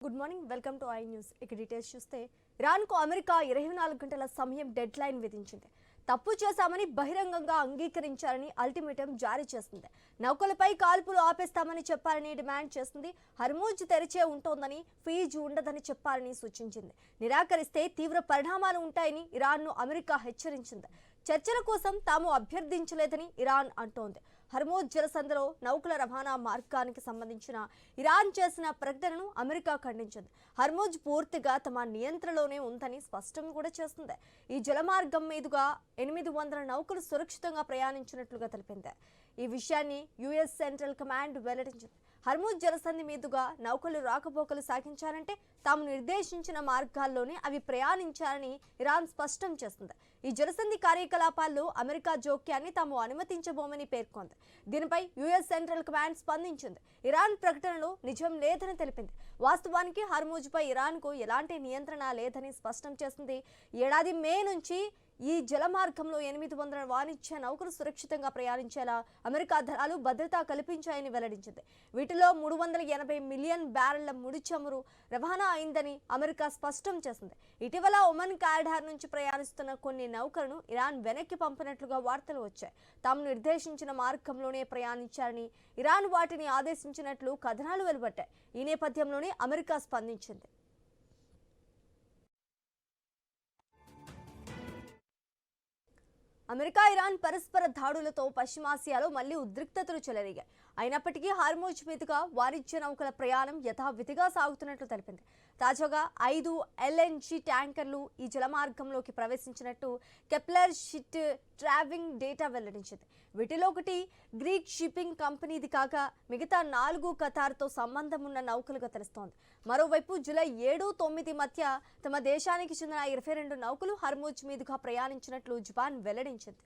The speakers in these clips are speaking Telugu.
Good morning welcome to I news. ఇక డీటెయిల్స్ చూస్తే ఇరాన్కు అమెరికా 24 గంటల సమయం డెడ్ లైన్ విధించింది. తప్పు చేశామని బహిరంగంగా అంగీకరించారని అల్టిమేటం జారీ చేసింది. నౌకలపై కాల్పులు ఆపేస్తామని చెప్పాలని డిమాండ్ చేసింది. హర్మూజ్ తెరిచే ఉంటోందని, ఫీజు ఉండదని చెప్పాలని సూచించింది. నిరాకరిస్తే తీవ్ర పరిణామాలు ఉంటాయని ఇరాన్ను అమెరికా హెచ్చరించింది. చర్చల కోసం తాము అభ్యర్థించలేదని ఇరాన్ అంటోంది. హర్మూజ్ జలసంధిలో నౌకల రవాణా మార్గానికి సంబంధించిన ఇరాన్ చేసిన ప్రకటనను అమెరికా ఖండించింది. హర్మూజ్ పూర్తిగా తమ నియంత్రణలోనే ఉందని స్పష్టం కూడా చేస్తుంది. ఈ జలమార్గం మీదుగా 800 నౌకలు సురక్షితంగా ప్రయాణించినట్లుగా తెలిపింది. ఈ విషయాన్ని యుఎస్ సెంట్రల్ కమాండ్ వెల్లడించింది. హర్మూజ్ జలసంధి మీదుగా నౌకలు రాకపోకలు సాగించాలంటే తాము నిర్దేశించిన మార్గాల్లోనే అవి ప్రయాణించాలని ఇరాన్ స్పష్టం చేస్తుంది. ఈ జలసంధి కార్యకలాపాల్లో అమెరికా జోక్యాన్ని తాము అనుమతించబోమని పేర్కొంది. దీనిపై యుఎస్ సెంట్రల్ కమాండ్ స్పందించింది. ఇరాన్ ప్రకటనలో నిజం లేదని తెలిపింది. వాస్తవానికి హర్మూజ్పై ఇరాన్కు ఎలాంటి నియంత్రణ లేదని స్పష్టం చేసింది. ఏడాది మే నుంచి ఈ జలమార్గంలో 800 వాణిజ్య నౌకలు సురక్షితంగా ప్రయాణించేలా అమెరికా దళాలు భద్రత కల్పించాయని వెల్లడించింది. వీటిలో 380 మిలియన్ బ్యారెళ్ల ముడి చమురు రవాణా అయిందని అమెరికా స్పష్టం చేసింది. ఇటీవల ఒమన్ కారిడార్ నుంచి ప్రయాణిస్తున్న కొన్ని నౌకలను ఇరాన్ వెనక్కి పంపినట్లుగా వార్తలు వచ్చాయి. తాము నిర్దేశించిన మార్గంలోనే ప్రయాణించారని ఇరాన్ వాటిని ఆదేశించినట్లు కథనాలు వెలువడ్డాయి. ఈ నేపథ్యంలోనే అమెరికా స్పందించింది. అమెరికా ఇరాన్ పరస్పర దాడులతో పశ్చిమాసియాలో మళ్లీ ఉద్రిక్తతలు చెలరేగాయి. అయినప్పటికీ హార్మూజ్ మీదుగా వాణిజ్య నౌకల ప్రయాణం యథావిధిగా సాగుతున్నట్లు తెలిపింది. తాజాగా 5 LNG ట్యాంకర్లు ఈ జలమార్గంలోకి ప్రవేశించినట్టు కెప్లర్ షిట్ ట్రావింగ్ డేటా వెల్లడించింది. వీటిలో ఒకటి గ్రీక్ షిప్పింగ్ కంపెనీది కాగా మిగతా 4 ఖతార్తో సంబంధం ఉన్న నౌకలుగా తెలుస్తోంది. మరోవైపు జూలై 7-9 మధ్య తమ దేశానికి చెందిన 22 నౌకలు హర్మూజ్ మీదుగా ప్రయాణించినట్లు జపాన్ వెల్లడించింది.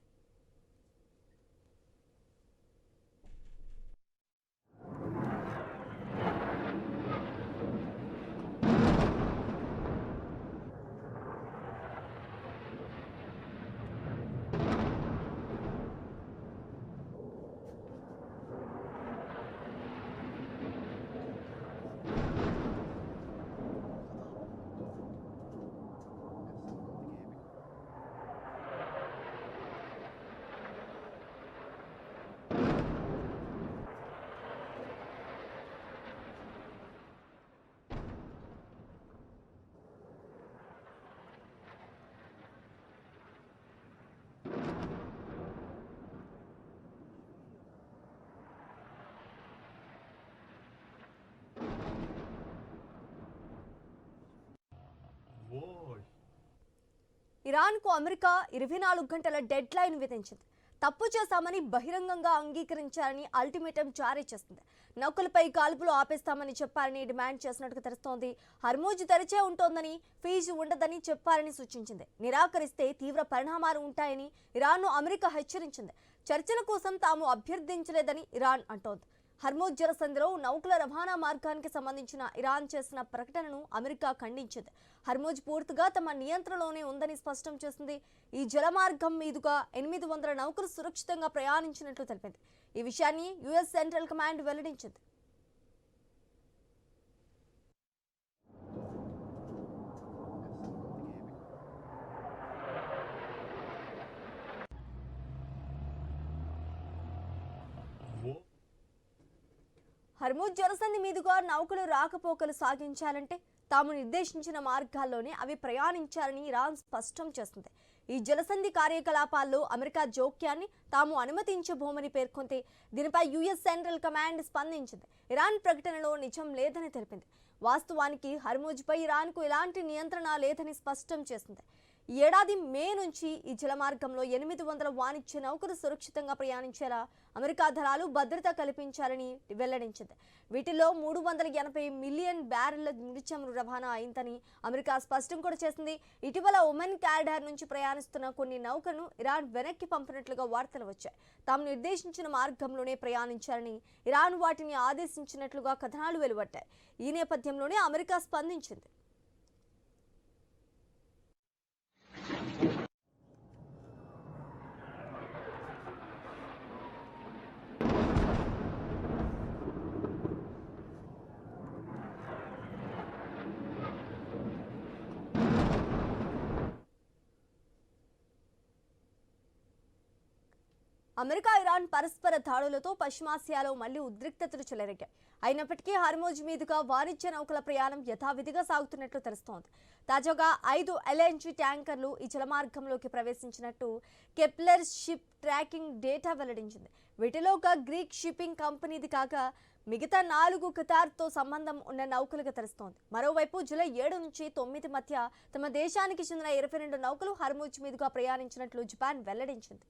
ఇరాన్కు అమెరికా 24 గంటల డెడ్ లైన్ విధించింది. తప్పు చేశామని బహిరంగంగా అంగీకరించారని అల్టిమేటం జారీ చేసింది. నౌకలపై కాల్పులు ఆపేస్తామని చెప్పారని డిమాండ్ చేసినట్టుగా తెలుస్తోంది. హర్మూజ్ తెరిచే ఉంటోందని, ఫీజు ఉండదని చెప్పారని సూచించింది. నిరాకరిస్తే తీవ్ర పరిణామాలు ఉంటాయని ఇరాన్ను అమెరికా హెచ్చరించింది. చర్చల కోసం తాము అభ్యర్థించలేదని ఇరాన్ అంటోంది. హర్మూజ్ జలసంధిలో నౌకల రవాణా మార్గానికి సంబంధించిన ఇరాన్ చేసిన ప్రకటనను అమెరికా ఖండించింది. హర్మూజ్ పూర్తిగా తమ నియంత్రణలోనే ఉందని స్పష్టం చేసింది. ఈ జలమార్గం మీదుగా 800 నౌకలు సురక్షితంగా ప్రయాణించినట్లు తెలిపింది. ఈ విషయాన్ని యుఎస్ సెంట్రల్ కమాండ్ వెల్లడించింది. హర్మూజ్ జలసంధి మీదుగా నౌకలు రాకపోకలు సాగించాలంటే తాము నిర్దేశించిన మార్గాల్లోనే అవి ప్రయాణించాలని ఇరాన్ స్పష్టం చేస్తుంది. ఈ జలసంధి కార్యకలాపాల్లో అమెరికా జోక్యాన్ని తాము అనుమతించబోమని పేర్కొంది. దీనిపై యుఎస్ సెంట్రల్ కమాండ్ స్పందించింది. ఇరాన్ ప్రకటనలో నిజం లేదని తెలిపింది. వాస్తవానికి హర్మూజ్పై ఇరాన్కు ఎలాంటి నియంత్రణ లేదని స్పష్టం చేసింది. ఈ ఏడాది మే నుంచి ఈ జలమార్గంలో 800 వాణిజ్య నౌకలు సురక్షితంగా ప్రయాణించేలా అమెరికా దళాలు భద్రత కల్పించాలని వెల్లడించింది. వీటిలో 380 మిలియన్ బ్యారెళ్ల ముడి చమురు రవాణా అయిందని అమెరికా స్పష్టం కూడా చేసింది. ఇటీవల ఒమన్ కారిడార్ నుంచి ప్రయాణిస్తున్న కొన్ని నౌకలను ఇరాన్ వెనక్కి పంపినట్లుగా వార్తలు వచ్చాయి. తాము నిర్దేశించిన మార్గంలోనే ప్రయాణించాలని ఇరాన్ వాటిని ఆదేశించినట్లుగా కథనాలు వెలువడ్డాయి. ఈ నేపథ్యంలోనే అమెరికా స్పందించింది. అమెరికా ఇరాన్ పరస్పర దాడులతో పశ్చిమాసియాలో మళ్లీ ఉద్రిక్తతలు చెలరేగాయి. అయినప్పటికీ హర్మోజ్ మీదుగా వాణిజ్య నౌకల ప్రయాణం యథావిధిగా సాగుతున్నట్లు తెలుస్తోంది. తాజాగా 5 LNG ట్యాంకర్లు ఈ జలమార్గంలోకి ప్రవేశించినట్టు కెప్లర్ షిప్ ట్రాకింగ్ డేటా వెల్లడించింది. వీటిలో ఒక గ్రీక్ షిప్పింగ్ కంపెనీది కాగా మిగతా 4 ఖతార్తో సంబంధం ఉన్న నౌకలుగా తెలుస్తోంది. మరోవైపు జూలై 7 నుంచి 9 మధ్య తమ దేశానికి చెందిన 22 నౌకలు హర్మోజ్ మీదుగా ప్రయాణించినట్లు జపాన్ వెల్లడించింది.